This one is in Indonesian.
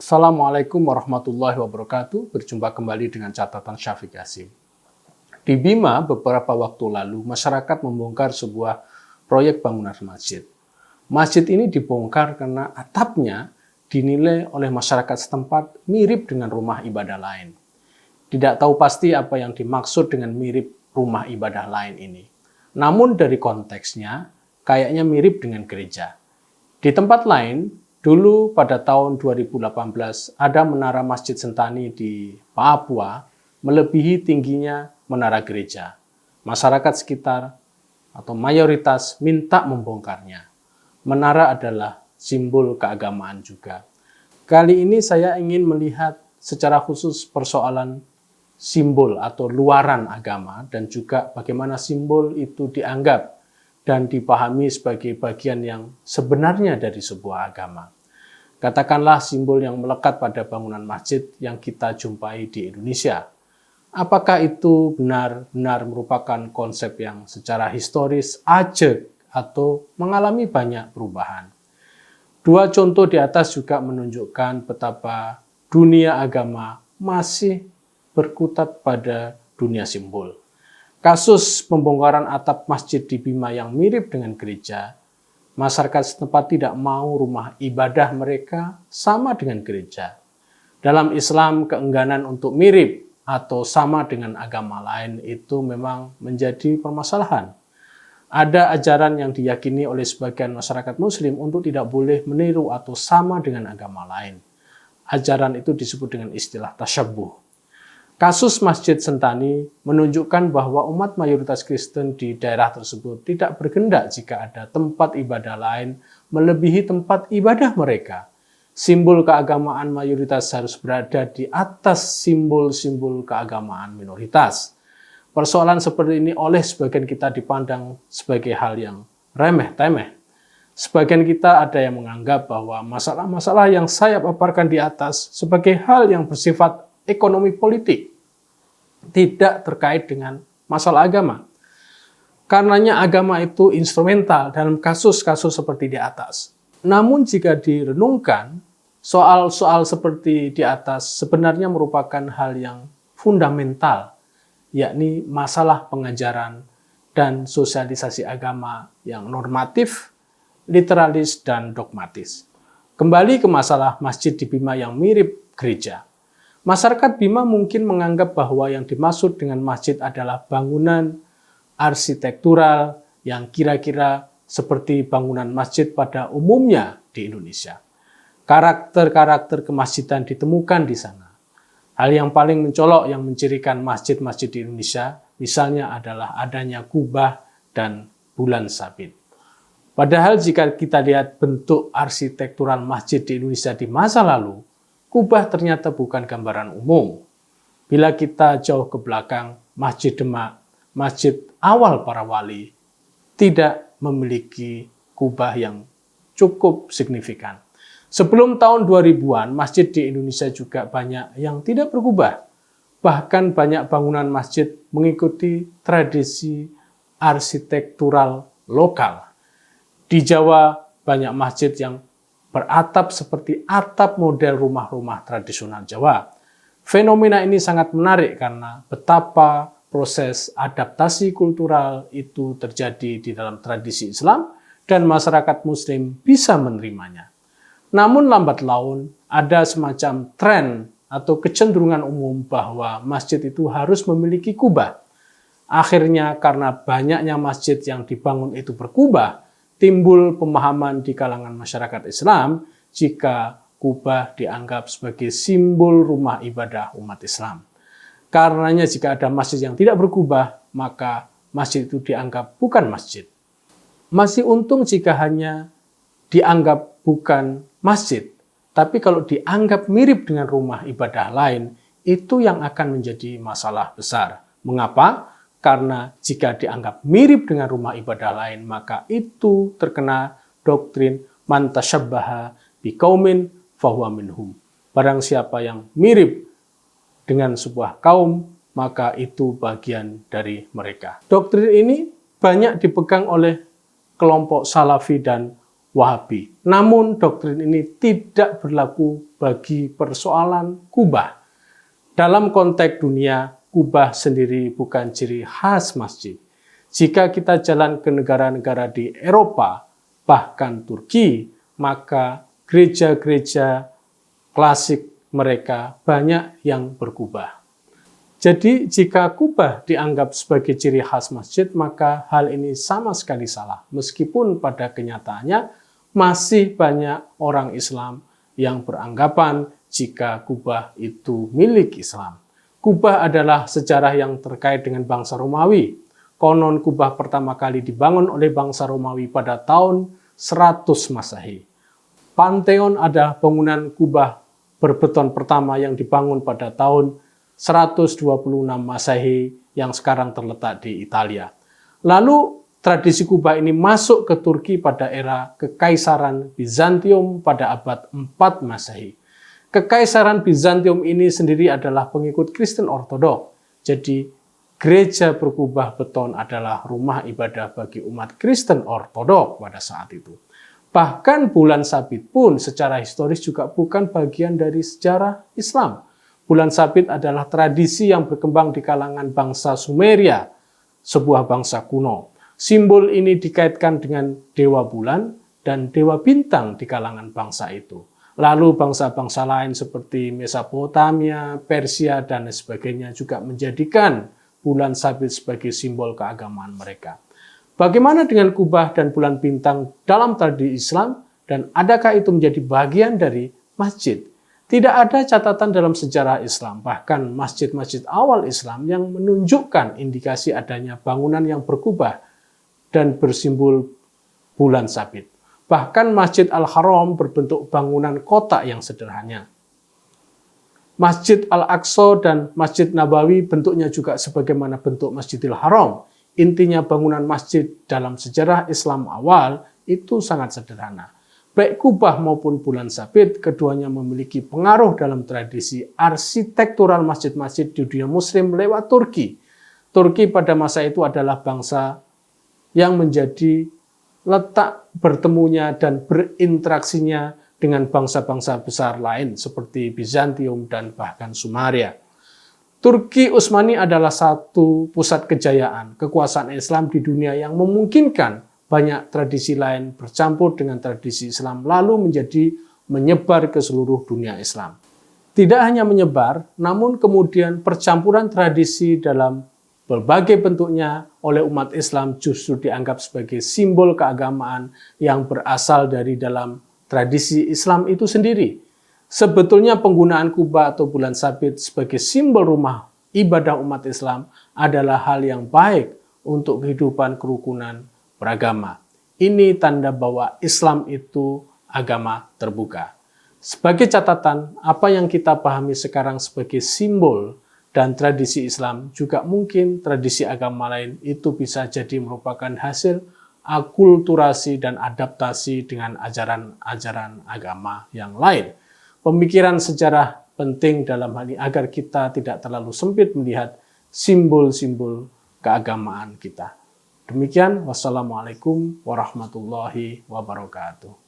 Assalamualaikum warahmatullahi wabarakatuh. Berjumpa kembali dengan catatan Syafiq Yasin. Di Bima beberapa waktu lalu masyarakat membongkar sebuah proyek bangunan masjid. Masjid ini dibongkar karena atapnya dinilai oleh masyarakat setempat mirip dengan rumah ibadah lain. Tidak tahu pasti apa yang dimaksud dengan mirip rumah ibadah lain ini. Namun dari konteksnya kayaknya mirip dengan gereja. Di tempat lain, dulu pada tahun 2018 ada menara Masjid Sentani di Papua melebihi tingginya menara gereja. Masyarakat sekitar atau mayoritas minta membongkarnya. Menara adalah simbol keagamaan juga. Kali ini saya ingin melihat secara khusus persoalan simbol atau luaran agama dan juga bagaimana simbol itu dianggap dan dipahami sebagai bagian yang sebenarnya dari sebuah agama. Katakanlah simbol yang melekat pada bangunan masjid yang kita jumpai di Indonesia. Apakah itu benar-benar merupakan konsep yang secara historis ajeg atau mengalami banyak perubahan? Dua contoh di atas juga menunjukkan betapa dunia agama masih berkutat pada dunia simbol. Kasus pembongkaran atap masjid di Bima yang mirip dengan gereja, masyarakat setempat tidak mau rumah ibadah mereka sama dengan gereja. Dalam Islam, keengganan untuk mirip atau sama dengan agama lain itu memang menjadi permasalahan. Ada ajaran yang diyakini oleh sebagian masyarakat Muslim untuk tidak boleh meniru atau sama dengan agama lain. Ajaran itu disebut dengan istilah tasyabbuh. Kasus Masjid Sentani menunjukkan bahwa umat mayoritas Kristen di daerah tersebut tidak berkehendak jika ada tempat ibadah lain melebihi tempat ibadah mereka. Simbol keagamaan mayoritas harus berada di atas simbol-simbol keagamaan minoritas. Persoalan seperti ini oleh sebagian kita dipandang sebagai hal yang remeh-temeh. Sebagian kita ada yang menganggap bahwa masalah-masalah yang saya paparkan di atas sebagai hal yang bersifat ekonomi politik, tidak terkait dengan masalah agama. Karenanya agama itu instrumental dalam kasus-kasus seperti di atas. Namun jika direnungkan, soal-soal seperti di atas sebenarnya merupakan hal yang fundamental, yakni masalah pengajaran dan sosialisasi agama yang normatif, literalis, dan dogmatis. Kembali ke masalah masjid di Bima yang mirip gereja. Masyarakat Bima mungkin menganggap bahwa yang dimaksud dengan masjid adalah bangunan arsitektural yang kira-kira seperti bangunan masjid pada umumnya di Indonesia. Karakter-karakter kemasjidan ditemukan di sana. Hal yang paling mencolok yang mencirikan masjid-masjid di Indonesia misalnya adalah adanya kubah dan bulan sabit. Padahal jika kita lihat bentuk arsitektural masjid di Indonesia di masa lalu, kubah ternyata bukan gambaran umum. Bila kita jauh ke belakang, Masjid Demak, masjid awal para wali, tidak memiliki kubah yang cukup signifikan. Sebelum tahun 2000-an, masjid di Indonesia juga banyak yang tidak berkubah. Bahkan banyak bangunan masjid mengikuti tradisi arsitektural lokal. Di Jawa, banyak masjid yang beratap seperti atap model rumah-rumah tradisional Jawa. Fenomena ini sangat menarik karena betapa proses adaptasi kultural itu terjadi di dalam tradisi Islam dan masyarakat Muslim bisa menerimanya. Namun lambat laun ada semacam tren atau kecenderungan umum bahwa masjid itu harus memiliki kubah. Akhirnya karena banyaknya masjid yang dibangun itu berkubah, timbul pemahaman di kalangan masyarakat Islam jika kubah dianggap sebagai simbol rumah ibadah umat Islam. Karenanya jika ada masjid yang tidak berkubah, maka masjid itu dianggap bukan masjid. Masih untung jika hanya dianggap bukan masjid, tapi kalau dianggap mirip dengan rumah ibadah lain, itu yang akan menjadi masalah besar. Mengapa? Karena jika dianggap mirip dengan rumah ibadah lain, maka itu terkena doktrin man tasyabbaha biqaumin fahuwa minhum. Barang siapa yang mirip dengan sebuah kaum, maka itu bagian dari mereka. Doktrin ini banyak dipegang oleh kelompok Salafi dan Wahabi. Namun doktrin ini tidak berlaku bagi persoalan kubah. Dalam konteks dunia, kubah sendiri bukan ciri khas masjid. Jika kita jalan ke negara-negara di Eropa, bahkan Turki, maka gereja-gereja klasik mereka banyak yang berkubah. Jadi jika kubah dianggap sebagai ciri khas masjid, maka hal ini sama sekali salah. Meskipun pada kenyataannya masih banyak orang Islam yang beranggapan jika kubah itu milik Islam. Kubah adalah sejarah yang terkait dengan bangsa Romawi. Konon kubah pertama kali dibangun oleh bangsa Romawi pada tahun 100 Masehi. Pantheon adalah bangunan kubah berbeton pertama yang dibangun pada tahun 126 Masehi yang sekarang terletak di Italia. Lalu tradisi kubah ini masuk ke Turki pada era Kekaisaran Bizantium pada abad 4 Masehi. Kekaisaran Bizantium ini sendiri adalah pengikut Kristen Ortodok. Jadi gereja berkubah beton adalah rumah ibadah bagi umat Kristen Ortodok pada saat itu. Bahkan bulan sabit pun secara historis juga bukan bagian dari sejarah Islam. Bulan sabit adalah tradisi yang berkembang di kalangan bangsa Sumeria, sebuah bangsa kuno. Simbol ini dikaitkan dengan dewa bulan dan dewa bintang di kalangan bangsa itu. Lalu bangsa-bangsa lain seperti Mesopotamia, Persia, dan sebagainya juga menjadikan bulan sabit sebagai simbol keagamaan mereka. Bagaimana dengan kubah dan bulan bintang dalam tradisi Islam, dan adakah itu menjadi bagian dari masjid? Tidak ada catatan dalam sejarah Islam, bahkan masjid-masjid awal Islam yang menunjukkan indikasi adanya bangunan yang berkubah dan bersimbol bulan sabit. Bahkan Masjid Al-Haram berbentuk bangunan kotak yang sederhana. Masjid Al-Aqsa dan Masjid Nabawi bentuknya juga sebagaimana bentuk Masjidil Haram. Intinya bangunan masjid dalam sejarah Islam awal itu sangat sederhana. Baik kubah maupun bulan sabit, keduanya memiliki pengaruh dalam tradisi arsitektural masjid-masjid di dunia muslim lewat Turki. Turki pada masa itu adalah bangsa yang menjadi letak bertemunya dan berinteraksinya dengan bangsa-bangsa besar lain seperti Bizantium dan bahkan Sumeria. Turki Utsmani adalah satu pusat kejayaan kekuasaan Islam di dunia yang memungkinkan banyak tradisi lain bercampur dengan tradisi Islam lalu menjadi menyebar ke seluruh dunia Islam. Tidak hanya menyebar, namun kemudian percampuran tradisi dalam berbagai bentuknya oleh umat Islam justru dianggap sebagai simbol keagamaan yang berasal dari dalam tradisi Islam itu sendiri. Sebetulnya penggunaan kubah atau bulan sabit sebagai simbol rumah ibadah umat Islam adalah hal yang baik untuk kehidupan kerukunan beragama. Ini tanda bahwa Islam itu agama terbuka. Sebagai catatan, apa yang kita pahami sekarang sebagai simbol dan tradisi Islam juga mungkin tradisi agama lain itu bisa jadi merupakan hasil akulturasi dan adaptasi dengan ajaran-ajaran agama yang lain. Pemikiran sejarah penting dalam hal ini agar kita tidak terlalu sempit melihat simbol-simbol keagamaan kita. Demikian, wassalamualaikum warahmatullahi wabarakatuh.